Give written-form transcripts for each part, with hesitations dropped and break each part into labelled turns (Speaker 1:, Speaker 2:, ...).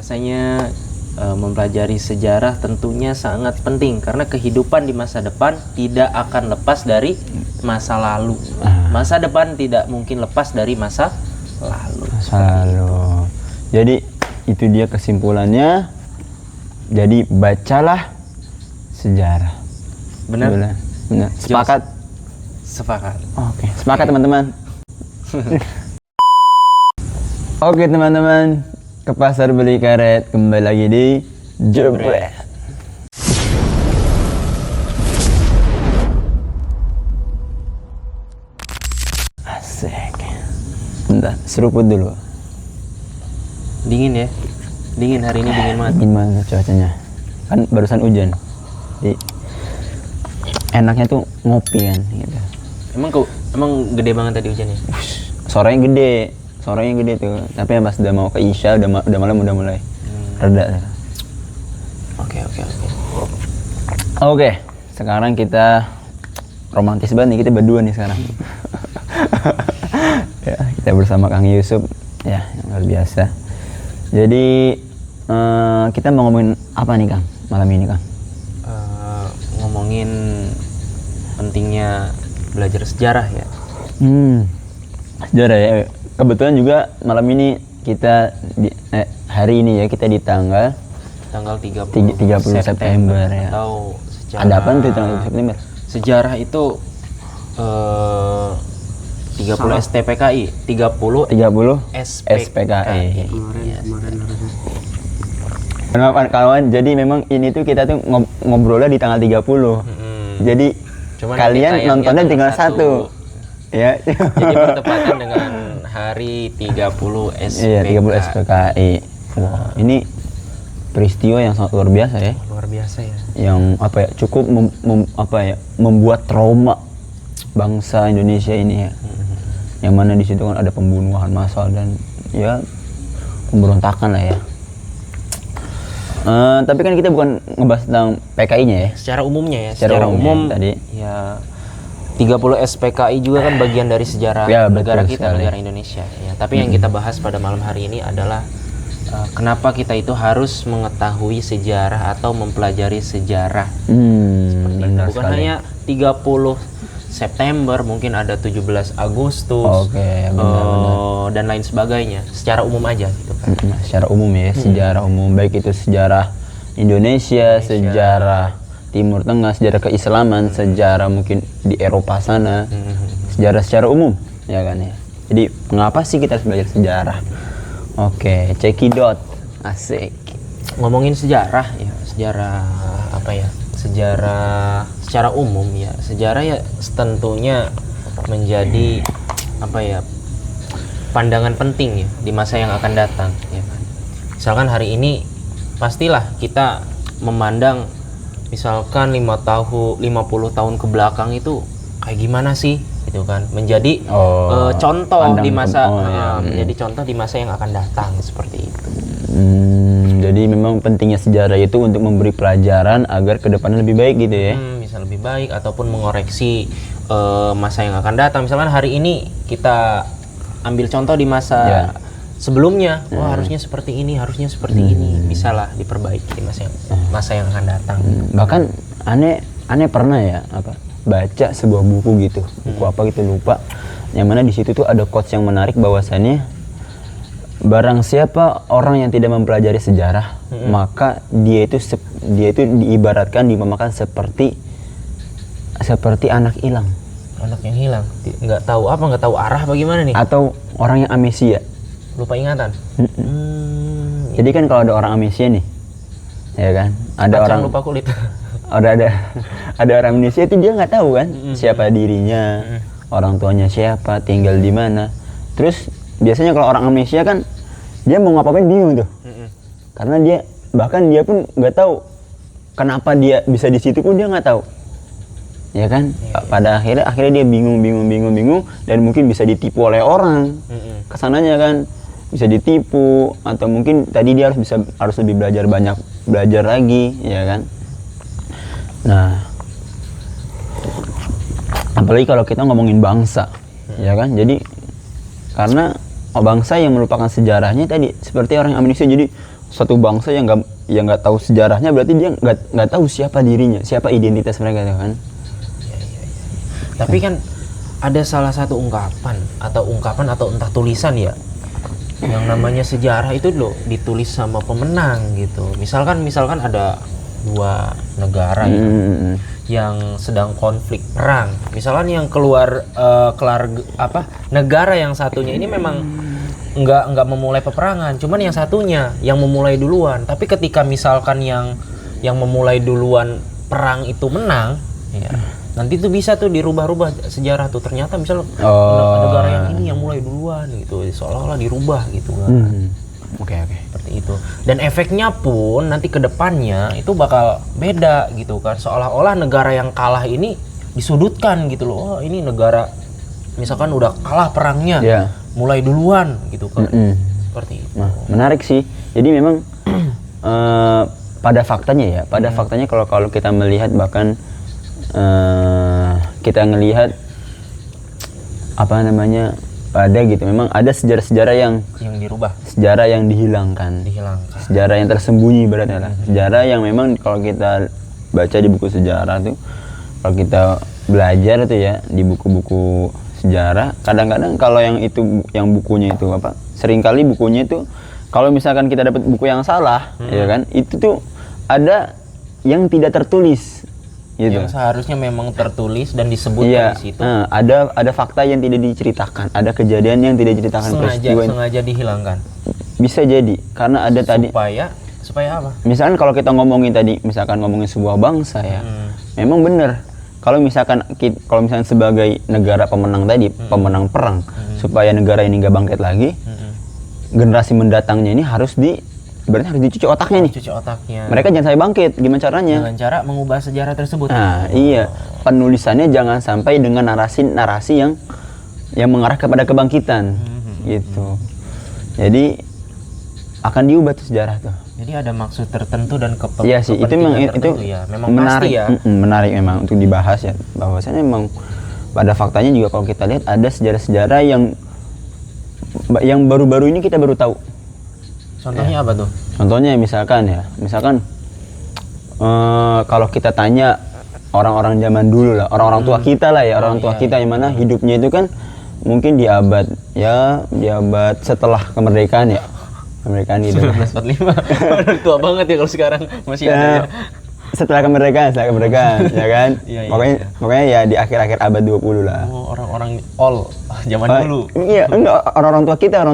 Speaker 1: bahwasanya mempelajari sejarah tentunya sangat penting karena kehidupan di masa depan tidak akan lepas dari masa lalu. Masa depan tidak mungkin lepas dari masa lalu.
Speaker 2: Jadi itu dia kesimpulannya. Jadi bacalah sejarah.
Speaker 1: Benar.
Speaker 2: Sepakat?
Speaker 1: Sepakat.
Speaker 2: Oke. Sepakat teman-teman. Oke teman-teman, ke pasar beli karet, kembali lagi di Jebret. Asik. Bentar, seruput dulu.
Speaker 1: Dingin ya? Dingin hari ini, dingin banget.
Speaker 2: Dingin banget cuacanya. Kan barusan hujan. Jadi enaknya tuh ngopi kan gitu.
Speaker 1: Emang gede banget tadi hujannya?
Speaker 2: Sorenya gede tuh. Tapi pas udah mau ke Isya, udah malam udah mulai reda. Oke, sekarang kita romantis banget nih, kita berdua nih sekarang. Ya, kita bersama Kang Yusuf, ya yang luar biasa. Jadi kita mau ngomongin apa nih Kang malam ini Kang?
Speaker 1: Ngomongin pentingnya belajar sejarah ya.
Speaker 2: Sejarah ya. Kebetulan juga malam ini kita hari ini ya kita di tanggal 30 September ya.
Speaker 1: Atau sejarah.
Speaker 2: Ada apa tuh tanggal 30 September?
Speaker 1: Sejarah itu 30 STPKI, 30 SPKI.
Speaker 2: Kemarin. Kawan, jadi memang ini tuh kita tuh ngobrolnya di tanggal 30. Jadi cuman kalian nontonnya tinggal 1. Ya.
Speaker 1: Jadi bertepatan dengan hari 30 SPKI.
Speaker 2: Iya, 30 SPKI. Wah, ini peristiwa yang sangat luar biasa ya.
Speaker 1: Luar biasa ya.
Speaker 2: Yang cukup membuat trauma bangsa Indonesia ini ya. Yang mana di situ kan ada pembunuhan massal dan ya pemberontakan lah ya. Tapi kan kita bukan ngebahas tentang PKI-nya ya.
Speaker 1: Secara umumnya ya.
Speaker 2: Secara umum
Speaker 1: tadi. Ya 30 SPKI juga kan bagian dari sejarah
Speaker 2: ya,
Speaker 1: negara kita,
Speaker 2: sekali.
Speaker 1: Negara Indonesia. Ya, tapi yang kita bahas pada malam hari ini adalah kenapa kita itu harus mengetahui sejarah atau mempelajari sejarah. Seperti itu. Bukan sekali. Hanya 30 September, mungkin ada 17 Agustus, benar. Dan lain sebagainya. Secara umum aja gitu kan.
Speaker 2: Secara umum ya, sejarah umum, baik itu sejarah Indonesia, sejarah Timur Tengah, sejarah keislaman, sejarah mungkin di Eropa sana, sejarah secara umum, ya kan ya. Jadi mengapa sih kita harus belajar sejarah? Oke, cekidot, asik.
Speaker 1: Ngomongin sejarah ya, sejarah apa ya? Sejarah secara umum ya, sejarah ya tentunya menjadi apa ya? Pandangan penting ya di masa yang akan datang, ya kan. Misalkan hari ini pastilah kita memandang misalkan 50 tahun ke belakang itu kayak gimana sih gitu kan, menjadi contoh di masa menjadi contoh di masa yang akan datang seperti itu.
Speaker 2: Jadi memang pentingnya sejarah itu untuk memberi pelajaran agar kedepannya lebih baik gitu ya.
Speaker 1: Bisa lebih baik ataupun mengoreksi masa yang akan datang. Misalkan hari ini kita ambil contoh di masa sebelumnya, harusnya seperti ini, harusnya seperti ini, bisalah diperbaiki di masa yang akan datang.
Speaker 2: Bahkan aneh pernah ya baca sebuah buku gitu, buku apa gitu lupa, yang mana di situ tuh ada quotes yang menarik bahwasannya barang siapa orang yang tidak mempelajari sejarah, maka dia itu diibaratkan diumpamakan seperti anak hilang.
Speaker 1: Anak yang hilang, nggak tahu arah bagaimana nih?
Speaker 2: Atau orang yang amnesia.
Speaker 1: Lupa ingatan.
Speaker 2: Jadi kan kalau ada orang amnesia nih, ya kan, ada orang
Speaker 1: lupa kulit.
Speaker 2: ada orang amnesia itu dia nggak tahu kan siapa dirinya, orang tuanya siapa, tinggal di mana. Terus biasanya kalau orang amnesia kan dia mau ngapain bingung tuh, karena dia pun nggak tahu kenapa dia bisa di situ pun dia nggak tahu, ya kan. Pada akhirnya dia bingung dan mungkin bisa ditipu oleh orang kesananya kan. Bisa ditipu atau mungkin tadi dia harus lebih belajar lagi, ya kan. Nah, apalagi kalau kita ngomongin bangsa, ya kan. Jadi karena bangsa yang merupakan sejarahnya tadi seperti orang Indonesia, jadi suatu bangsa yang nggak tahu sejarahnya, berarti dia nggak tahu siapa dirinya, siapa identitas mereka tuh kan.
Speaker 1: Tapi kan ada salah satu ungkapan atau entah tulisan ya, yang namanya sejarah itu loh ditulis sama pemenang gitu. Misalkan ada dua negara yang sedang konflik perang. Misalkan yang kelar negara yang satunya ini memang nggak memulai peperangan, cuman yang satunya yang memulai duluan. Tapi ketika misalkan yang memulai duluan perang itu menang, ya nanti tuh bisa tuh dirubah-rubah sejarah tuh, ternyata misal negara yang ini yang mulai duluan gitu, seolah-olah dirubah gitu kan.
Speaker 2: Oke.
Speaker 1: Seperti itu. Dan efeknya pun nanti ke depannya itu bakal beda gitu kan, seolah-olah negara yang kalah ini disudutkan gitu loh. Oh, ini negara misalkan udah kalah perangnya, mulai duluan gitu kan. Seperti itu.
Speaker 2: Nah, menarik sih. Jadi memang pada faktanya kalau kita melihat, bahkan kita ngelihat ada gitu, memang ada sejarah-sejarah yang
Speaker 1: dirubah,
Speaker 2: sejarah yang dihilangkan, sejarah yang tersembunyi berarti lah. Sejarah yang memang kalau kita baca di buku sejarah tuh, kalau kita belajar tuh ya di buku-buku sejarah, kadang-kadang kalau yang bukunya itu seringkali bukunya itu kalau misalkan kita dapat buku yang salah, ya kan, itu tuh ada yang tidak tertulis gitu.
Speaker 1: Yang seharusnya memang tertulis dan disebutkan di situ.
Speaker 2: Ada fakta yang tidak diceritakan, ada kejadian yang tidak diceritakan,
Speaker 1: sengaja dihilangkan.
Speaker 2: Bisa jadi karena ada
Speaker 1: supaya apa?
Speaker 2: Misalkan kalau kita ngomongin sebuah bangsa ya, memang benar. Kalau misalkan sebagai negara pemenang tadi, pemenang perang, supaya negara ini nggak bangkit lagi, generasi mendatangnya ini berarti harus dicuci otaknya nih. Mereka jangan sampai bangkit. Gimana caranya?
Speaker 1: Dengan cara mengubah sejarah tersebut.
Speaker 2: Nah, iya. Penulisannya jangan sampai dengan narasi yang mengarah kepada kebangkitan, gitu. Jadi akan diubah tuh sejarah tuh.
Speaker 1: Jadi ada maksud tertentu dan
Speaker 2: iya sih, itu
Speaker 1: memang
Speaker 2: menarik,
Speaker 1: pasti ya.
Speaker 2: Menarik memang untuk dibahas ya. Bahwasanya memang pada faktanya juga kalau kita lihat ada sejarah-sejarah yang baru-baru ini kita baru tahu.
Speaker 1: Contohnya apa tuh?
Speaker 2: Contohnya misalkan kalau kita tanya orang-orang zaman dulu lah, orang-orang tua kita lah ya, orang tua kita yang mana hidupnya itu kan mungkin di abad setelah kemerdekaan ya. Kemerdekaan gitu.
Speaker 1: 1945. Tua banget ya kalau sekarang masih ada ya.
Speaker 2: Setelah kemerdekaan ya kan. Pokoknya ya di akhir-akhir abad 20 lah.
Speaker 1: Oh, orang-orang zaman dulu.
Speaker 2: Iya, enggak, orang tua kita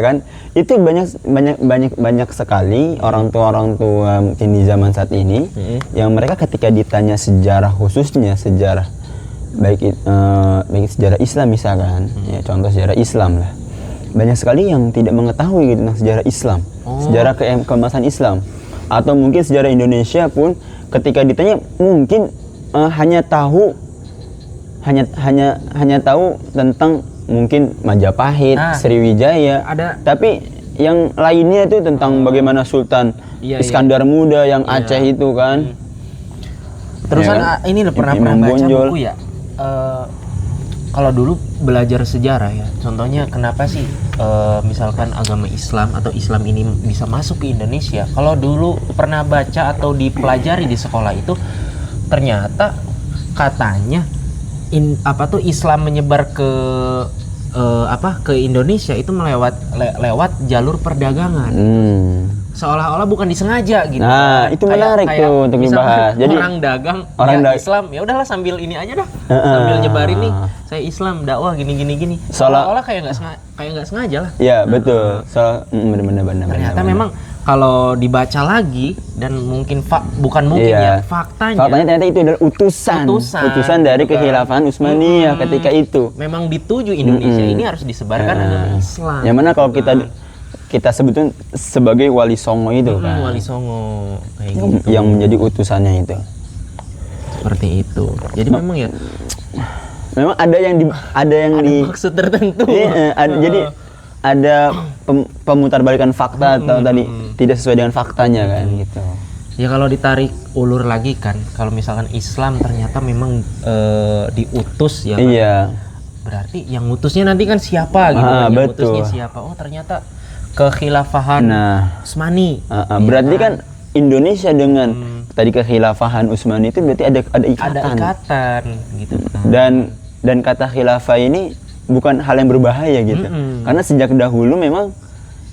Speaker 2: kan. Itu banyak sekali orang tua mungkin di zaman saat ini yang mereka ketika ditanya sejarah, khususnya sejarah baik sejarah Islam misalkan, ya contoh sejarah Islam lah. Banyak sekali yang tidak mengetahui gitu tentang sejarah Islam, sejarah keemasan Islam, atau mungkin sejarah Indonesia pun ketika ditanya mungkin hanya tahu tentang mungkin Majapahit, Sriwijaya, tapi yang lainnya itu tentang bagaimana Sultan Iskandar Muda yang Aceh itu kan.
Speaker 1: Terusan ini pernah baca buku ya. Kalau dulu belajar sejarah ya, contohnya kenapa sih misalkan agama Islam atau Islam ini bisa masuk ke Indonesia? Kalau dulu pernah baca atau dipelajari di sekolah itu, ternyata katanya Islam menyebar ke Indonesia itu lewat jalur perdagangan. Seolah-olah bukan disengaja gitu.
Speaker 2: Nah, itu menarik tuh untuk dibahas.
Speaker 1: Jadi orang dagang Islam, ya udahlah sambil ini aja dah. Sambil nyebarin nih, saya Islam, dakwah gini. Seolah-olah kayak nggak sengaja lah.
Speaker 2: Iya, betul. Benar.
Speaker 1: Ternyata memang kalau dibaca lagi dan mungkin faktanya
Speaker 2: ternyata itu adalah utusan dari Kekhilafahan Utsmaniyah ketika itu.
Speaker 1: Memang dituju Indonesia ini harus disebarkan agama Islam.
Speaker 2: Yang mana kalau kita sebutkan sebagai Wali Songo itu kan.
Speaker 1: Wali Songo kayak gitu.
Speaker 2: Yang menjadi utusannya itu.
Speaker 1: Seperti itu. Jadi memang ya
Speaker 2: ada
Speaker 1: maksud tertentu.
Speaker 2: Jadi ada pemutarbalikan fakta atau tadi tidak sesuai dengan faktanya kan gitu.
Speaker 1: Ya kalau ditarik ulur lagi kan, kalau misalkan Islam ternyata memang diutus ya kan. Iya. Berarti yang ngutusnya nanti kan siapa gitu kan? Yang ngutusnya siapa? Oh ternyata kekhilafahan Utsmani.
Speaker 2: Berarti kan Indonesia dengan tadi kekhilafahan Utsmani itu berarti ada ikatan.
Speaker 1: Ada ikatan gitu kan.
Speaker 2: Dan kata khilafah ini bukan hal yang berbahaya gitu. Karena sejak dahulu memang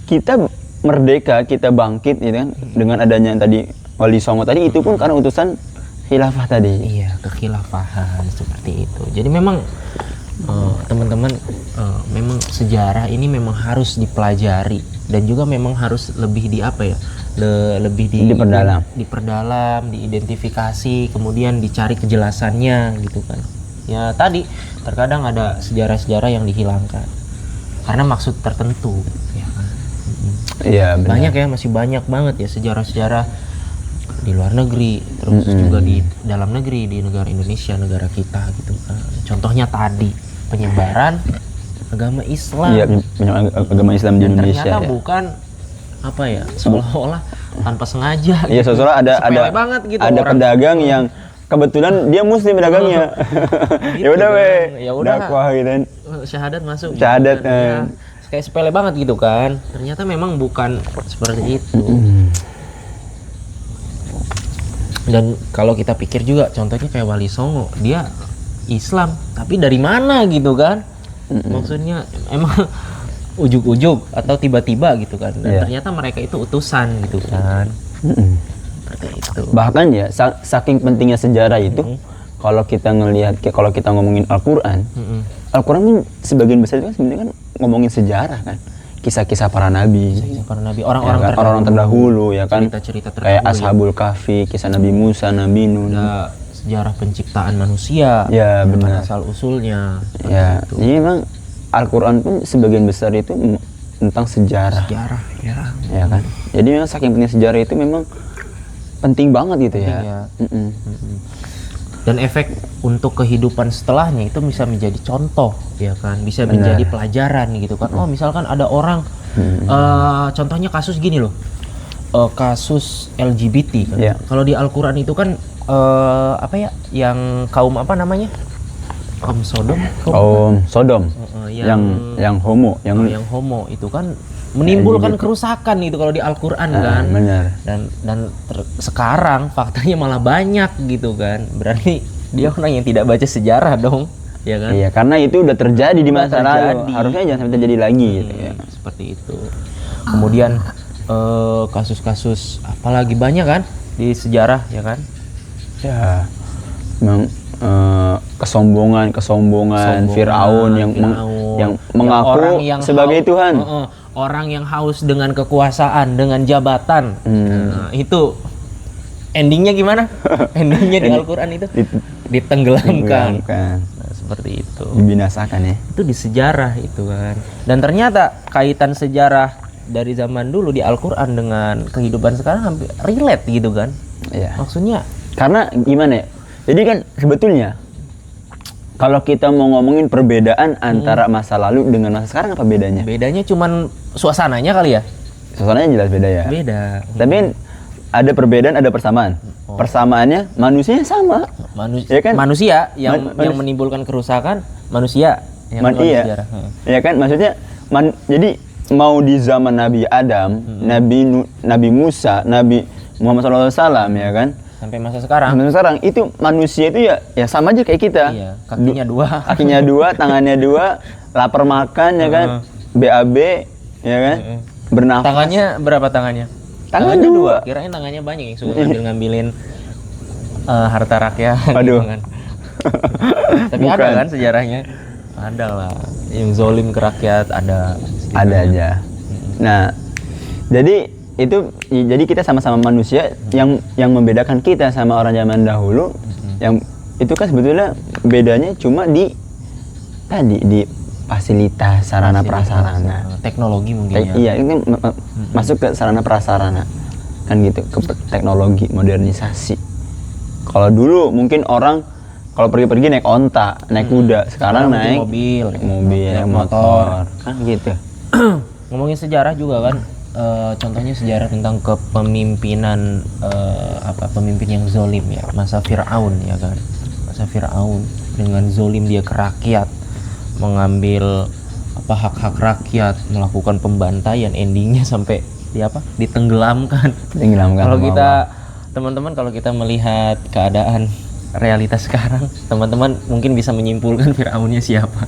Speaker 2: kita merdeka, kita bangkit gitu kan dengan adanya tadi Wali Songo tadi itu pun karena utusan khilafah tadi.
Speaker 1: Iya, kekhilafahan seperti itu. Jadi memang teman-teman memang sejarah ini memang harus dipelajari dan juga memang harus lebih di apa ya? Lebih diperdalam, diidentifikasi, kemudian dicari kejelasannya gitu kan. Ya tadi terkadang ada sejarah-sejarah yang dihilangkan karena maksud tertentu ya kan.
Speaker 2: Iya,
Speaker 1: banyak ya, masih banyak banget ya sejarah-sejarah di luar negeri, terus juga di dalam negeri, di negara Indonesia, negara kita gitu kan. Contohnya tadi penyebaran agama Islam.
Speaker 2: Iya, agama Islam di Indonesia.
Speaker 1: Ternyata bukan apa ya, seolah-olah tanpa sengaja.
Speaker 2: Iya,
Speaker 1: gitu.
Speaker 2: seolah ada
Speaker 1: banget gitu
Speaker 2: ada
Speaker 1: orang.
Speaker 2: pedagang yang kebetulan dia muslim pedagangnya.
Speaker 1: Gitu
Speaker 2: Ya udah
Speaker 1: kan. Ya udah.
Speaker 2: dakwah gitu kan.
Speaker 1: Syahadat masuk.
Speaker 2: Syahadat,
Speaker 1: gitu kan. Ya, kayak sepele banget gitu kan. Ternyata memang bukan seperti itu. Dan kalau kita pikir juga contohnya kayak Wali Songo, dia Islam, tapi dari mana gitu kan? Maksudnya emang ujuk-ujuk atau tiba-tiba gitu kan? Dan ternyata mereka itu utusan gitu kan? Seperti itu.
Speaker 2: Bahkan ya saking pentingnya sejarah itu, kalau kita ngomongin Al-Quran, Al-Quran pun sebagian besar itu kan sebenarnya kan ngomongin sejarah kan, kisah-kisah para nabi, orang-orang terdahulu ya kan,
Speaker 1: cerita-cerita
Speaker 2: kayak Ashabul Kahfi, kisah Nabi Musa, Nabi Nuh,
Speaker 1: ada sejarah penciptaan manusia,
Speaker 2: ya benar,
Speaker 1: asal usulnya,
Speaker 2: ya. Jadi memang Al-Quran pun sebagian besar itu tentang sejarah ya kan. Jadi memang saking penting sejarah itu memang penting banget gitu ya.
Speaker 1: Dan efek untuk kehidupan setelahnya itu bisa menjadi contoh ya kan, bisa menjadi pelajaran gitu kan. Oh misalkan ada orang contohnya kasus gini loh, kasus LGBT kan. Kalau di Al-Quran itu kan apa ya, yang kaum apa namanya, kaum Sodom, yang homo,
Speaker 2: yang
Speaker 1: homo itu kan menimbulkan kerusakan itu kalau di Al-Quran kan.
Speaker 2: Benar.
Speaker 1: Dan sekarang faktanya malah banyak gitu kan. Berarti dia orang yang tidak baca sejarah dong, ya kan?
Speaker 2: Iya, karena itu udah terjadi di masa lalu. Harusnya jangan sampai terjadi lagi gitu ya.
Speaker 1: Seperti itu. Kemudian kasus-kasus apalagi banyak kan di sejarah ya kan?
Speaker 2: Ya. Memang kesombongan Firaun yang mengaku sebagai Tuhan.
Speaker 1: Orang yang haus dengan kekuasaan, dengan jabatan. Nah, itu endingnya gimana? Endingnya di Al-Quran itu ditenggelamkan. Nah, seperti itu.
Speaker 2: Dibinasakan ya.
Speaker 1: Itu di sejarah itu kan. Dan ternyata kaitan sejarah dari zaman dulu di Al-Quran dengan kehidupan sekarang hampir relate gitu kan.
Speaker 2: Iya.
Speaker 1: Maksudnya
Speaker 2: karena gimana ya? Jadi kan sebetulnya kalau kita mau ngomongin perbedaan antara masa lalu dengan masa sekarang, apa bedanya?
Speaker 1: Bedanya cuman suasananya kali ya?
Speaker 2: Suasananya jelas beda ya?
Speaker 1: Beda.
Speaker 2: Tapi ada perbedaan, ada persamaan. Persamaannya manusianya sama.
Speaker 1: Ya kan? Manusia yang menimbulkan kerusakan, manusia yang
Speaker 2: sejarah. Ya kan? Maksudnya jadi mau di zaman Nabi Adam, Nabi Musa, Nabi Muhammad SAW ya kan?
Speaker 1: Sampai masa sekarang.
Speaker 2: Itu manusia itu ya sama aja kayak kita.
Speaker 1: Iya, kakinya
Speaker 2: dua, tangannya dua, lapar makan ya kan, BAB ya kan, bernafas.
Speaker 1: Tangannya berapa tangannya?
Speaker 2: Tangannya dua.
Speaker 1: Kirain tangannya banyak yang suka ngambilin harta rakyat.
Speaker 2: Aduh.
Speaker 1: Gitu kan. Tapi ada kan sejarahnya? Ada lah. Yang zolim ke rakyat ada.
Speaker 2: Ada aja. Nah, jadi kita sama-sama manusia. Yang membedakan kita sama orang zaman dahulu, yang itu kan sebetulnya bedanya cuma di fasilitas, sarana prasarana,
Speaker 1: teknologi mungkin ya.
Speaker 2: Iya, ini masuk ke sarana prasarana kan gitu, ke teknologi, modernisasi. Kalau dulu mungkin orang kalau pergi-pergi naik onta, naik kuda, sekarang naik
Speaker 1: mobil,
Speaker 2: motor, kan gitu.
Speaker 1: Ngomongin sejarah juga kan. Contohnya sejarah tentang kepemimpinan pemimpin yang zolim ya, masa Firaun ya kan. Masa Firaun dengan zolim dia ke rakyat, mengambil apa hak-hak rakyat, melakukan pembantaian, endingnya sampai ditenggelamkan. Kalau
Speaker 2: sama
Speaker 1: kita
Speaker 2: Allah.
Speaker 1: teman-teman, kalau kita melihat keadaan realitas sekarang, teman-teman mungkin bisa menyimpulkan Firaunnya siapa.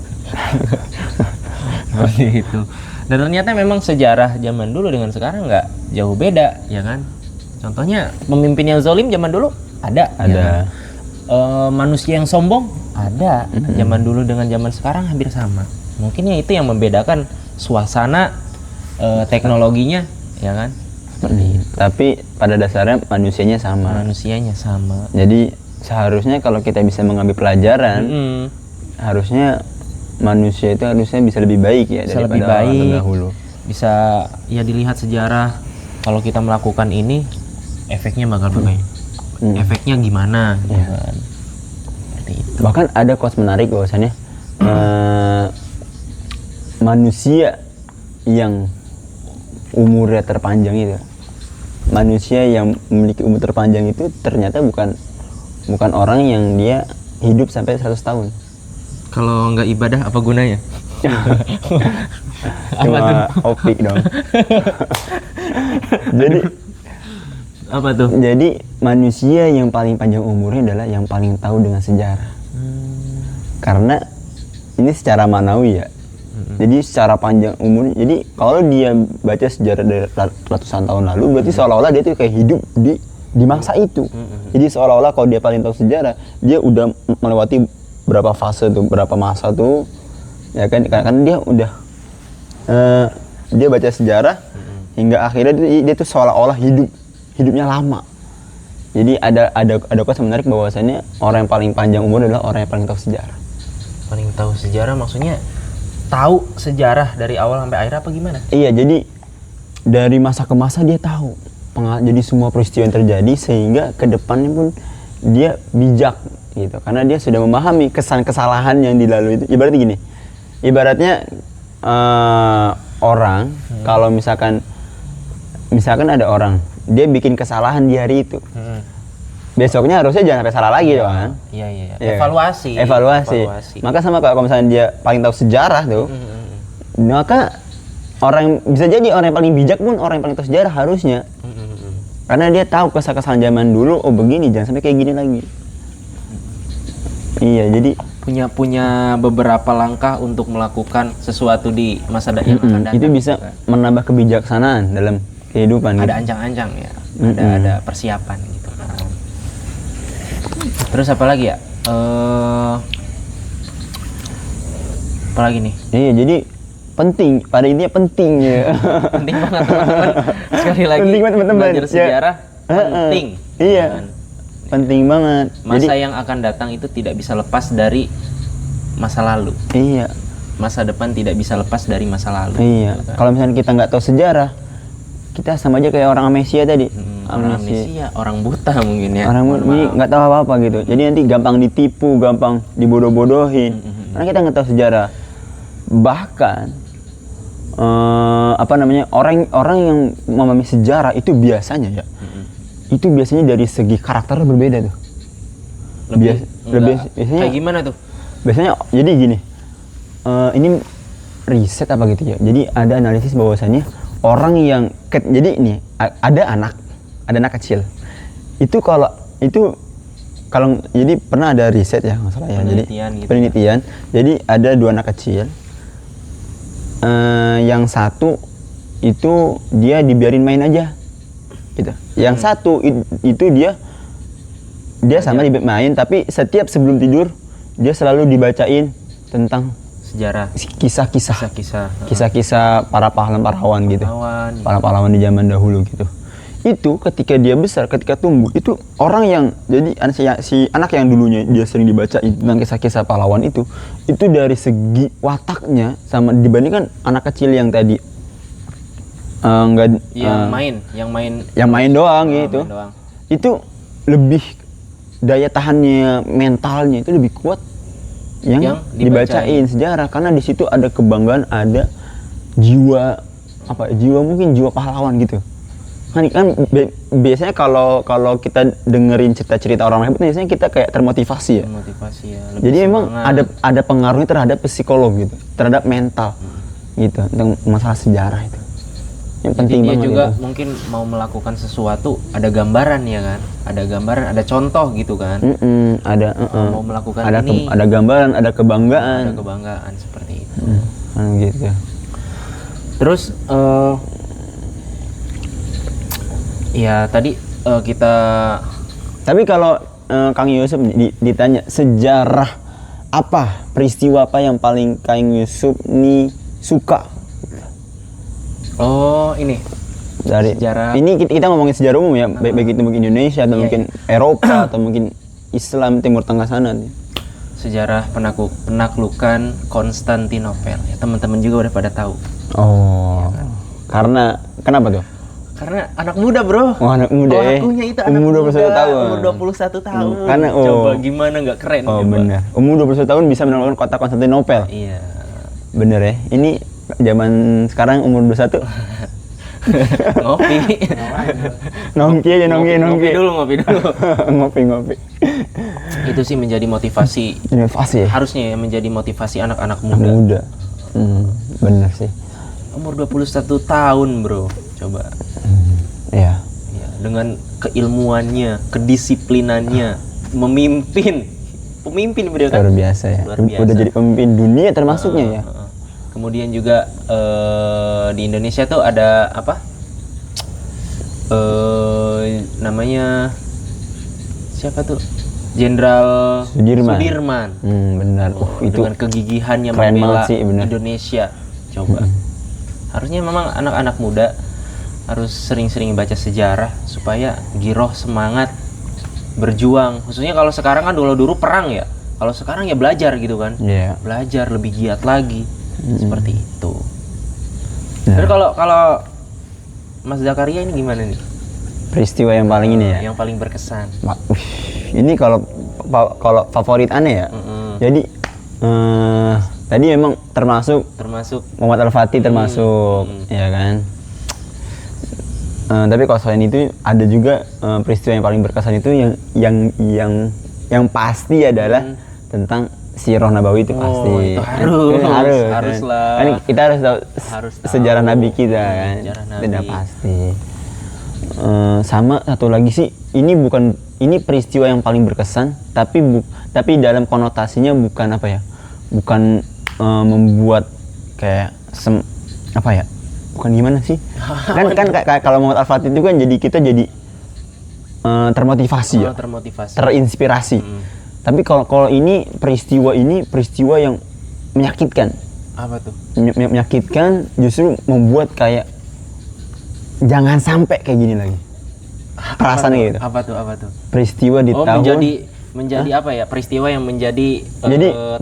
Speaker 1: Seperti itu. Dan ternyata memang sejarah zaman dulu dengan sekarang nggak jauh beda, ya kan? Contohnya pemimpin yang zalim zaman dulu ada. Ya kan? Manusia yang sombong ada. Zaman dulu dengan zaman sekarang hampir sama. Mungkin ya itu yang membedakan suasana teknologinya, ya kan? Seperti itu.
Speaker 2: Tapi pada dasarnya manusianya sama.
Speaker 1: Manusianya sama.
Speaker 2: Jadi seharusnya kalau kita bisa mengambil pelajaran, harusnya manusia itu harusnya bisa lebih baik ya
Speaker 1: Bisa
Speaker 2: daripada
Speaker 1: lebih baik.
Speaker 2: terdahulu.
Speaker 1: Bisa ya dilihat sejarah, kalau kita melakukan ini efeknya bakal bagaimana? Efeknya gimana? Gitu kan. Seperti itu.
Speaker 2: Bahkan ada quotes menarik bahwasannya manusia yang umurnya terpanjang itu, manusia yang memiliki umur terpanjang itu ternyata bukan orang yang dia hidup sampai 100 tahun.
Speaker 1: Kalau nggak ibadah apa gunanya?
Speaker 2: Cuma opik dong. Jadi
Speaker 1: Apa tuh?
Speaker 2: Jadi manusia yang paling panjang umurnya adalah yang paling tahu dengan sejarah. Karena ini secara manawi ya. Jadi secara panjang umur, jadi kalau dia baca sejarah dari ratusan tahun lalu, berarti seolah-olah dia tuh kayak hidup di masa itu. Jadi seolah-olah kalau dia paling tahu sejarah, dia udah melewati berapa fase tuh, berapa masa tuh, ya kan? Karena dia udah dia baca sejarah hingga akhirnya dia tuh seolah-olah hidupnya lama. Jadi ada quotes menarik bahwasannya orang yang paling panjang umur adalah orang yang paling tahu sejarah.
Speaker 1: Paling tahu sejarah maksudnya tahu sejarah dari awal sampai akhir apa gimana?
Speaker 2: Iya, jadi dari masa ke masa dia tahu. Jadi semua peristiwa yang terjadi sehingga ke depannya pun dia bijak gitu. Karena dia sudah memahami kesalahan yang dilalui itu. Ibaratnya gini. Ibaratnya orang kalau misalkan ada orang dia bikin kesalahan di hari itu. Besoknya harusnya jangan sampai salah lagi dong kan?
Speaker 1: Iya.
Speaker 2: Ya.
Speaker 1: Evaluasi.
Speaker 2: Maka sama kalau misalnya dia paling tahu sejarah tuh, maka orang bisa jadi orang yang paling bijak pun orang yang paling tahu sejarah harusnya. Karena dia tahu kesalahan zaman dulu, oh begini, jangan sampai kayak gini lagi. Iya, jadi
Speaker 1: punya beberapa langkah untuk melakukan sesuatu di masa yang akan datang.
Speaker 2: Itu bisa menambah kebijaksanaan dalam kehidupan.
Speaker 1: Ada ancang-ancang ya, ada persiapan gitu. Terus apa lagi ya? Apa lagi nih?
Speaker 2: Iya, jadi penting, pada intinya penting ya.
Speaker 1: Penting banget teman-teman. Sekali lagi
Speaker 2: penting banget teman-teman.
Speaker 1: belajar sejarah penting.
Speaker 2: Iya. Penting banget.
Speaker 1: Masa yang akan datang itu tidak bisa lepas dari masa lalu.
Speaker 2: Iya.
Speaker 1: Masa depan tidak bisa lepas dari masa lalu.
Speaker 2: Iya.
Speaker 1: Gitu kan.
Speaker 2: Kalau misalnya kita nggak tahu sejarah, kita sama aja kayak orang amnesia tadi.
Speaker 1: Orang amnesia, orang buta mungkin ya.
Speaker 2: Orang ini nggak tahu apa-apa gitu. Jadi nanti gampang ditipu, gampang dibodoh-bodohin. Karena kita nggak tahu sejarah. Bahkan orang yang memahami sejarah itu biasanya ya. Itu biasanya dari segi karakternya berbeda tuh. Biasanya
Speaker 1: kayak gimana tuh?
Speaker 2: Biasanya jadi gini. Ini riset apa gitu ya. Jadi ada analisis bahwasannya orang yang jadi ini ada anak kecil. Jadi pernah ada riset ya nggak salah ya. Penelitian. Jadi ada 2 anak kecil. Yang satu itu dia dibiarin main aja gitu. Yang satu itu dia sama main, tapi setiap sebelum tidur dia selalu dibacain tentang
Speaker 1: sejarah,
Speaker 2: kisah-kisah para pahlawan gitu. Para pahlawan di zaman dahulu gitu. Itu ketika dia besar, ketika tumbuh, itu orang yang jadi si anak yang dulunya dia sering dibacain tentang kisah-kisah pahlawan itu dari segi wataknya sama dibandingkan anak kecil yang tadi yang main doang gitu. Itu lebih daya tahannya mentalnya itu lebih kuat yang dibacain sejarah, karena di situ ada kebanggaan, ada jiwa pahlawan gitu. Biasanya kalau kita dengerin cerita-cerita orang hebat, biasanya kita kayak termotivasi ya.
Speaker 1: Motivasi ya. Lebih
Speaker 2: Jadi emang
Speaker 1: semangat.
Speaker 2: ada pengaruhnya terhadap psikolog gitu, terhadap mental gitu, tentang masalah sejarah itu. Yang
Speaker 1: Jadi
Speaker 2: penting
Speaker 1: dia
Speaker 2: banget
Speaker 1: juga
Speaker 2: itu.
Speaker 1: mungkin mau melakukan sesuatu, ada gambaran ya kan, ada gambaran, ada contoh gitu kan.
Speaker 2: Ada
Speaker 1: Mau melakukan
Speaker 2: ada
Speaker 1: ini,
Speaker 2: ada gambaran, ada kebanggaan.
Speaker 1: ada kebanggaan seperti itu.
Speaker 2: Gitu.
Speaker 1: Terus ya tadi kita
Speaker 2: Tapi kalau Kang Yusuf ditanya sejarah apa, peristiwa apa yang paling Kang Yusuf nih suka
Speaker 1: ini
Speaker 2: dari
Speaker 1: sejarah.
Speaker 2: ini kita ngomongin sejarah umum ya, baik itu mungkin Indonesia atau
Speaker 1: Iya,
Speaker 2: mungkin Eropa atau mungkin Islam Timur Tengah sana nih.
Speaker 1: sejarah penaklukan Konstantinopel. Ya, teman-teman juga udah pada tahu.
Speaker 2: Oh, karena kenapa tuh?
Speaker 1: Karena anak muda, Bro.
Speaker 2: Oh, anak muda ya.
Speaker 1: Pelakunya itu anak
Speaker 2: Umur 21
Speaker 1: muda,
Speaker 2: tahun.
Speaker 1: umur 21 tahun.
Speaker 2: Karena
Speaker 1: Coba gimana nggak keren
Speaker 2: Oh,
Speaker 1: coba.
Speaker 2: benar. Umur 21 tahun bisa menaklukkan kota Konstantinopel.
Speaker 1: Iya.
Speaker 2: Bener ya. Ini zaman sekarang umur 21.
Speaker 1: Ngopi.
Speaker 2: Nongki aja, nongki.
Speaker 1: Ngopi dulu.
Speaker 2: Ngopi.
Speaker 1: Itu sih menjadi motivasi.
Speaker 2: Inovasi ya.
Speaker 1: Harusnya ya menjadi motivasi anak-anak
Speaker 2: Anak
Speaker 1: muda.
Speaker 2: muda. Bener sih.
Speaker 1: Umur 21 tahun, Bro. Coba.
Speaker 2: Iya.
Speaker 1: Ya, dengan keilmuannya, kedisiplinannya, memimpin. Pemimpin beliau kan.
Speaker 2: Luar biasa ya.
Speaker 1: Luar biasa.
Speaker 2: Udah jadi pemimpin dunia termasuknya ya.
Speaker 1: Kemudian juga di Indonesia tuh ada apa? Namanya siapa tuh? Jenderal
Speaker 2: Sudirman. Benar. Itu
Speaker 1: dengan kegigihannya
Speaker 2: keren
Speaker 1: membela
Speaker 2: banget sih, bener.
Speaker 1: Indonesia. Coba. Harusnya memang anak-anak muda harus sering-sering baca sejarah supaya giroh semangat berjuang. Khususnya kalau sekarang kan dulu perang ya. Kalau sekarang ya belajar gitu kan.
Speaker 2: Iya.
Speaker 1: Belajar lebih giat lagi. Seperti itu.
Speaker 2: Nah.
Speaker 1: Terus kalau Mas Zakaria ini gimana nih?
Speaker 2: Peristiwa yang paling ini ya.
Speaker 1: Yang paling berkesan.
Speaker 2: Ini kalau favorit aneh ya. Jadi tadi memang termasuk Muhammad Al-Fatih termasuk, ya kan. Tapi kalau selain itu ada juga peristiwa yang paling berkesan itu yang pasti adalah tentang Sirah Nabawi itu pasti.
Speaker 1: Itu harus lah.
Speaker 2: Kan kita harus tahu sejarah Nabi kita kan.
Speaker 1: Sejarah Nabi.
Speaker 2: Tidak pasti. Sama satu lagi sih, ini peristiwa yang paling berkesan, tapi dalam konotasinya bukan apa ya? Bukan membuat kayak apa ya? Bukan gimana sih? kan kalau Muhammad Al-Fatih itu kan kita jadi termotivasi ya.
Speaker 1: Termotivasi.
Speaker 2: Terinspirasi. Tapi kalau ini peristiwa yang menyakitkan.
Speaker 1: Apa tuh?
Speaker 2: Menyakitkan, justru membuat kayak jangan sampai kayak gini lagi. Perasaan gitu.
Speaker 1: Apa tuh?
Speaker 2: Peristiwa di tahun
Speaker 1: menjadi apa ya? Peristiwa yang menjadi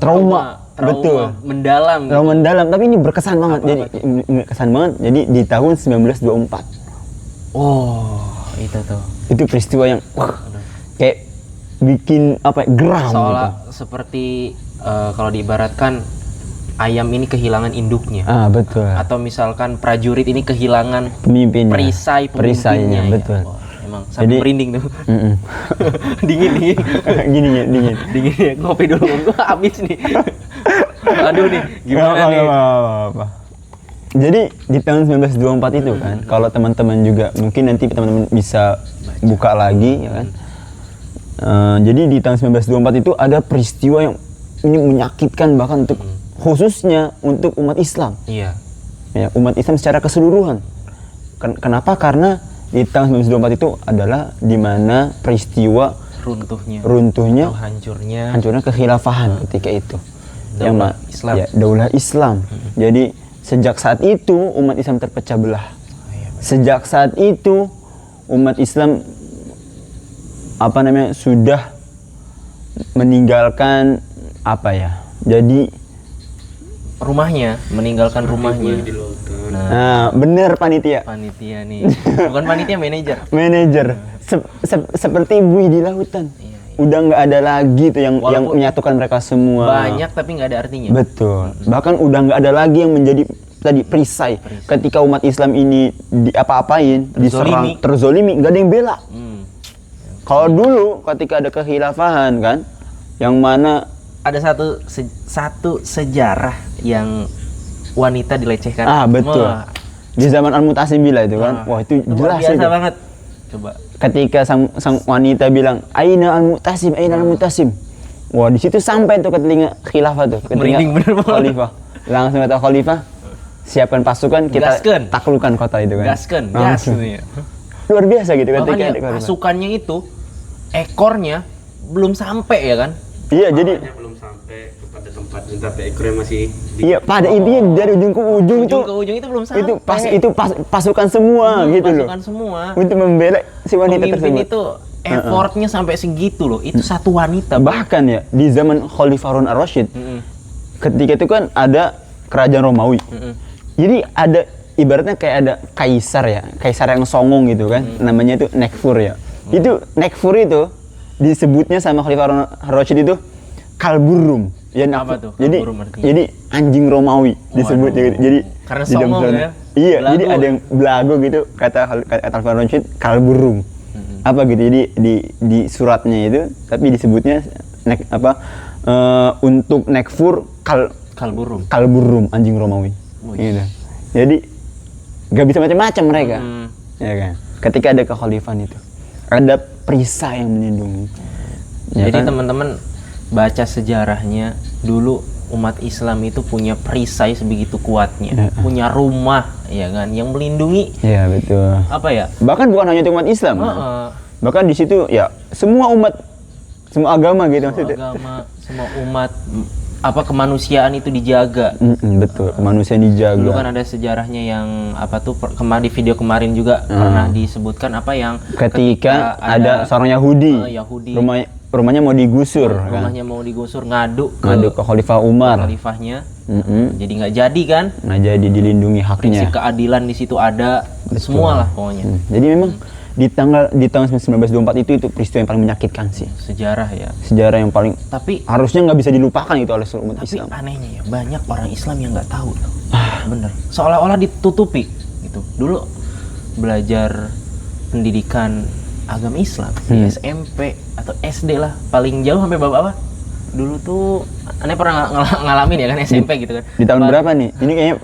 Speaker 2: trauma. Betul.
Speaker 1: Mendalam.
Speaker 2: Trauma mendalam, tapi ini berkesan banget. Berkesan banget. Jadi di tahun 1924.
Speaker 1: Oh, itu tuh.
Speaker 2: Itu peristiwa yang kayak bikin apa ya, geram
Speaker 1: Seolah
Speaker 2: gitu.
Speaker 1: seperti kalau diibaratkan ayam ini kehilangan induknya.
Speaker 2: Betul.
Speaker 1: Atau misalkan prajurit ini kehilangan
Speaker 2: Pemimpinnya.
Speaker 1: perisainya.
Speaker 2: Betul.
Speaker 1: Ya. Wah, emang sampai merinding tuh. dingin. Dingin ya. Ngopi dulu, gua habis nih. Aduh nih, gimana nih?
Speaker 2: Apa. Jadi di tahun 1924 itu kan, kalau teman-teman juga mungkin nanti teman-teman bisa buka lagi ya kan. Jadi di tahun 1924 itu ada peristiwa yang ini menyakitkan bahkan untuk khususnya untuk umat Islam.
Speaker 1: Iya.
Speaker 2: Ya, umat Islam secara keseluruhan. Kenapa? Karena di tahun 1924 itu adalah di mana peristiwa runtuhnya
Speaker 1: atau hancurnya
Speaker 2: kekhilafahan ketika itu.
Speaker 1: Daulah Islam.
Speaker 2: Ya, daulah Islam. Jadi sejak saat itu umat Islam terpecah belah. Sejak saat itu umat Islam sudah meninggalkan jadi
Speaker 1: meninggalkan rumahnya.
Speaker 2: Nah, bener panitia
Speaker 1: nih, bukan panitia,
Speaker 2: manajer seperti buih di lautan. Udah nggak ada lagi tuh yang menyatukan mereka semua.
Speaker 1: Banyak tapi nggak ada artinya.
Speaker 2: Betul. Bahkan udah nggak ada lagi yang menjadi tadi perisai. Ketika umat Islam ini diapa-apain, diserang, terzolimi, nggak ada yang bela. Kalau dulu ketika ada kekhilafahan kan, yang mana
Speaker 1: ada satu sejarah yang wanita dilecehkan.
Speaker 2: Betul. Di zaman Al-Mutasim bila itu kan, wah itu jelas
Speaker 1: biasa
Speaker 2: itu.
Speaker 1: banget. Coba.
Speaker 2: Ketika sang wanita bilang, Aina Al-Mutasim, Aina Al-Mutasim. Wah di situ sampai tuh ke telinga khilafah tuh, ke telinga khalifah. Langsung kata khalifah, siapkan pasukan, kita taklukkan kota itu kan.
Speaker 1: Gaskan.
Speaker 2: Luar biasa gitu ketika
Speaker 1: ada pasukannya itu, ekornya belum sampai ya kan?
Speaker 2: Iya, jadi
Speaker 3: belum sampai kepada tempat tapi ekornya masih
Speaker 2: iya, pada intinya dari ujung ke ujung
Speaker 1: itu belum sampai.
Speaker 2: Itu pasukan semua gitu loh.
Speaker 1: Pasukan semua.
Speaker 2: Untuk membela si wanita
Speaker 1: Pemimpin
Speaker 2: tersebut.
Speaker 1: itu effortnya sampai segitu loh. Itu satu wanita.
Speaker 2: Bahkan ya di zaman Khalifah Harun ar-Rasyid, ketika itu kan ada kerajaan Romawi. Jadi ada ibaratnya kayak ada kaisar ya, kaisar yang songong gitu kan. Namanya itu Nekfur ya. Itu Nekfur itu disebutnya sama Khalifah Harun ar-Rasyid itu Kalburum. Ya,
Speaker 1: apa tuh?
Speaker 2: Jadi anjing Romawi disebut jadi
Speaker 1: karena songong ya.
Speaker 2: Iya, belagu. Jadi ada yang belagu gitu kata Khalifah Harun ar-Rasyid Kalburum. Apa gitu. Jadi di suratnya itu tapi disebutnya untuk Nekfur Kalburum anjing Romawi. Gitu. Jadi nggak bisa macam-macam mereka. Ya kan. Ketika ada kekhalifahan itu ada perisai yang melindungi. Ya
Speaker 1: jadi
Speaker 2: kan?
Speaker 1: teman-teman baca sejarahnya dulu umat Islam itu punya perisai sebegitu kuatnya, punya rumah ya kan yang melindungi.
Speaker 2: Iya betul.
Speaker 1: Apa ya?
Speaker 2: Bahkan bukan hanya umat Islam. Bahkan di situ ya semua umat, semua agama gitu maksudnya.
Speaker 1: Semua umat kemanusiaan itu dijaga.
Speaker 2: Betul, kemanusiaan dijaga.
Speaker 1: Dulu kan ada sejarahnya yang di video kemarin juga pernah disebutkan yang
Speaker 2: ketika ada seorang Yahudi. Rumahnya mau digusur.
Speaker 1: Rumahnya mau digusur, ngadu ke
Speaker 2: Khalifah Umar.
Speaker 1: Khalifahnya. Jadi nggak jadi kan?
Speaker 2: Nggak jadi, dilindungi haknya.
Speaker 1: Prinsip keadilan di situ ada. Betul. Semua lah pokoknya.
Speaker 2: Jadi memang di tahun 1924 itu peristiwa yang paling menyakitkan sih. Sejarah yang paling harusnya nggak bisa dilupakan itu oleh seluruh umat Islam.
Speaker 1: Tapi anehnya ya banyak orang Islam yang nggak tahu tuh. Bener. Seolah-olah ditutupi gitu. Dulu belajar pendidikan agama Islam di SMP atau SD lah, paling jauh sampai apa? Dulu tuh aneh pernah ngalamin ya kan SMP gitu kan.
Speaker 2: Di tahun berapa nih? Ini kayaknya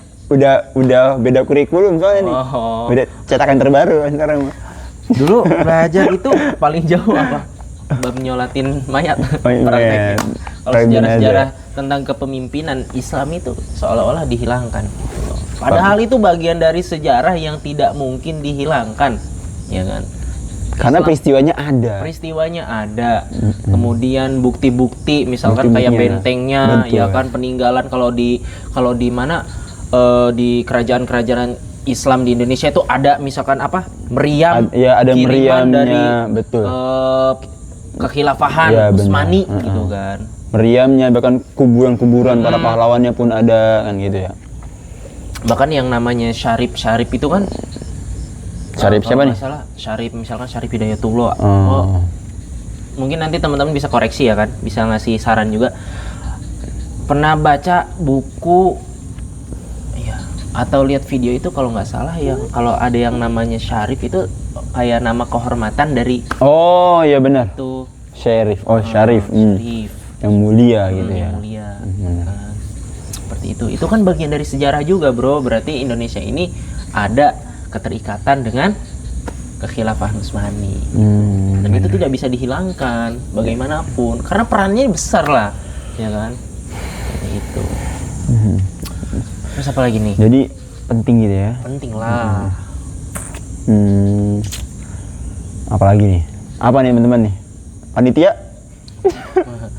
Speaker 2: udah beda kurikulum soalnya nih. Udah cetakan terbaru sekarang.
Speaker 1: Dulu belajar itu paling jauh apa? Bab nyolatin mayat. Prakteknya. Kalau sejarah-sejarah tentang kepemimpinan Islam itu seolah-olah dihilangkan. Padahal itu bagian dari sejarah yang tidak mungkin dihilangkan, ya kan?
Speaker 2: Karena peristiwanya ada. Kemudian bukti-bukti misalkan kayak bentengnya. Betul. Ya kan, peninggalan kalau di mana di kerajaan-kerajaan Islam di Indonesia itu ada misalkan meriam, ada meriamnya
Speaker 1: dari
Speaker 2: betul.
Speaker 1: Kekhilafahan Utsmani gitu kan.
Speaker 2: Meriamnya, bahkan kuburan-kuburan para pahlawannya pun ada kan gitu ya.
Speaker 1: Bahkan yang namanya Syarif itu kan
Speaker 2: Syarif siapa nih?
Speaker 1: Syarif misalkan Syarif Hidayatullah. Mungkin nanti teman-teman bisa koreksi ya kan, bisa ngasih saran juga. Pernah baca buku atau lihat video itu kalau nggak salah kalau ada yang namanya Syarif itu kayak nama kehormatan dari
Speaker 2: iya benar.
Speaker 1: Itu
Speaker 2: Syarif. Syarif. Yang mulia gitu ya.
Speaker 1: Mulia. Seperti itu. Itu kan bagian dari sejarah juga, Bro. Berarti Indonesia ini ada keterikatan dengan kekhilafahan Utsmani. Dan itu tidak bisa dihilangkan bagaimanapun karena perannya besar lah, ya kan? Seperti itu. Terus apa lagi nih?
Speaker 2: Jadi penting gitu ya.
Speaker 1: Penting lah.
Speaker 2: Apa lagi nih? Apa nih teman-teman nih? Panitia?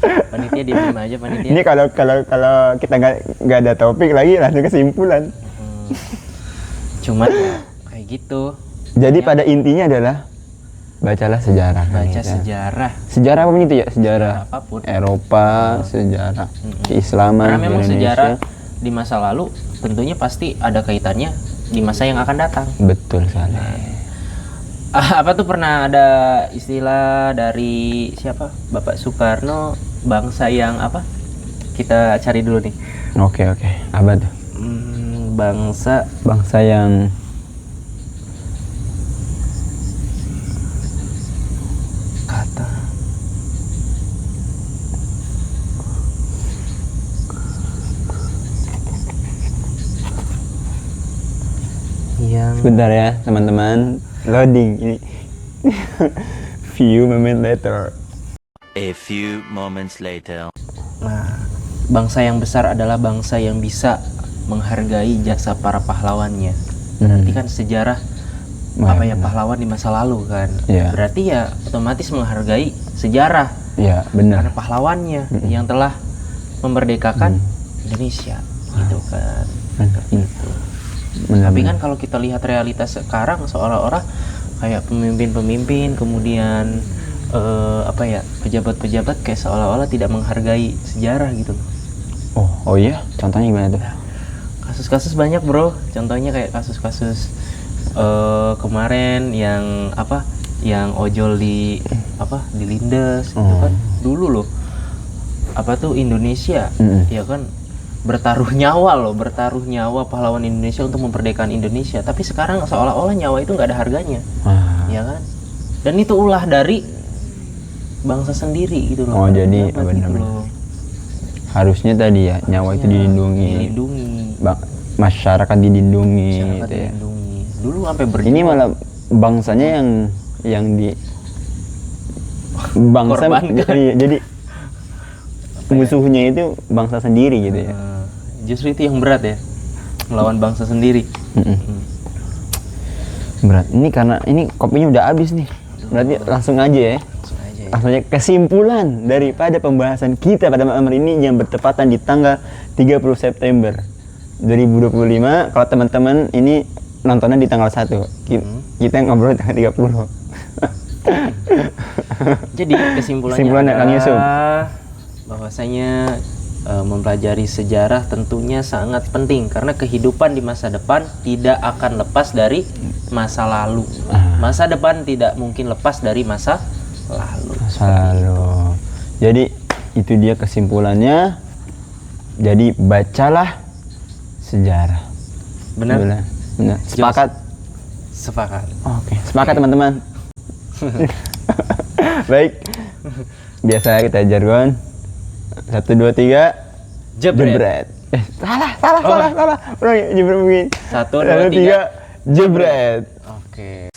Speaker 1: Panitia diam aja panitia.
Speaker 2: Ini kalau kita nggak ada topik lagi langsung kesimpulan.
Speaker 1: Cuman kayak gitu.
Speaker 2: Jadi pada intinya adalah bacalah sejarah.
Speaker 1: Sejarah.
Speaker 2: Sejarah apa itu ya? Sejarah
Speaker 1: apapun.
Speaker 2: Eropa, sejarah keislaman.
Speaker 1: Karena memang
Speaker 2: Indonesia.
Speaker 1: Sejarah di masa lalu tentunya pasti ada kaitannya di masa yang akan datang.
Speaker 2: Betul sekali.
Speaker 1: Pernah ada istilah dari siapa? Bapak Soekarno, bangsa yang Kita cari dulu nih.
Speaker 2: Oke. Apa tuh?
Speaker 1: bangsa
Speaker 2: yang
Speaker 1: kata yang
Speaker 2: sebentar ya teman-teman, loading ini. Few moment later.
Speaker 4: A few moments later.
Speaker 1: Nah, bangsa yang besar adalah bangsa yang bisa menghargai jasa para pahlawannya. Berarti kan sejarah
Speaker 2: Wah,
Speaker 1: apa ya,
Speaker 2: benar.
Speaker 1: pahlawan di masa lalu kan.
Speaker 2: Iya.
Speaker 1: Berarti ya otomatis menghargai sejarah
Speaker 2: Ya
Speaker 1: karena
Speaker 2: benar.
Speaker 1: pahlawannya yang telah memerdekakan Indonesia gitu kan. Gitu.
Speaker 2: Benar,
Speaker 1: Tapi
Speaker 2: benar.
Speaker 1: kan kalau kita lihat realitas sekarang seolah-olah kayak pemimpin-pemimpin kemudian apa ya, pejabat-pejabat kayak seolah-olah tidak menghargai sejarah gitu.
Speaker 2: Oh iya, contohnya gimana tuh?
Speaker 1: Kasus-kasus banyak bro, contohnya kayak kasus-kasus kemarin yang apa, yang ojol di apa, di Lindes itu kan dulu loh, apa tuh Indonesia ya kan bertaruh nyawa pahlawan Indonesia untuk memerdekakan Indonesia, tapi sekarang seolah-olah nyawa itu nggak ada harganya, ya kan? Dan itu ulah dari bangsa sendiri gitu loh.
Speaker 2: Oh,
Speaker 1: para
Speaker 2: jadi
Speaker 1: pejabat gitu
Speaker 2: benar-benar.
Speaker 1: loh.
Speaker 2: Harusnya tadi ya nyawa itu dilindungi,
Speaker 1: Dilindungi,
Speaker 2: masyarakat dilindungi,
Speaker 1: masyarakat
Speaker 2: gitu ya.
Speaker 1: dilindungi. Dulu sampai berjuang.
Speaker 2: Ini malah bangsanya yang di bangsa
Speaker 1: Korbankan.
Speaker 2: iya, jadi musuhnya itu bangsa sendiri gitu ya.
Speaker 1: Justru itu yang berat ya, melawan bangsa sendiri.
Speaker 2: Berat. Ini karena ini kopinya udah habis nih. Berarti langsung aja ya.
Speaker 1: Langsung aja ya.
Speaker 2: Langsung aja kesimpulan daripada pembahasan kita pada malam hari ini yang bertepatan di tanggal 30 September 2025. Kalau teman-teman ini nontonnya di tanggal 1. Kita ngobrol di tanggal 30.
Speaker 1: Jadi kesimpulannya
Speaker 2: Kesimpulannya, Kang Yusuf.
Speaker 1: bahwasanya mempelajari sejarah tentunya sangat penting karena kehidupan di masa depan tidak akan lepas dari masa lalu. Masa depan tidak mungkin lepas dari masa lalu.
Speaker 2: Selalu. Jadi itu dia kesimpulannya. Jadi bacalah sejarah.
Speaker 1: Benar?
Speaker 2: Benar. Sepakat?
Speaker 1: Sepakat.
Speaker 2: Oke, sepakat teman-teman. Baik. Biasa kita jargon. 1 2 3
Speaker 1: Jebret.
Speaker 2: Salah. Ulang jebret mungkin.
Speaker 1: 1 2 3
Speaker 2: jebret.
Speaker 1: Oke.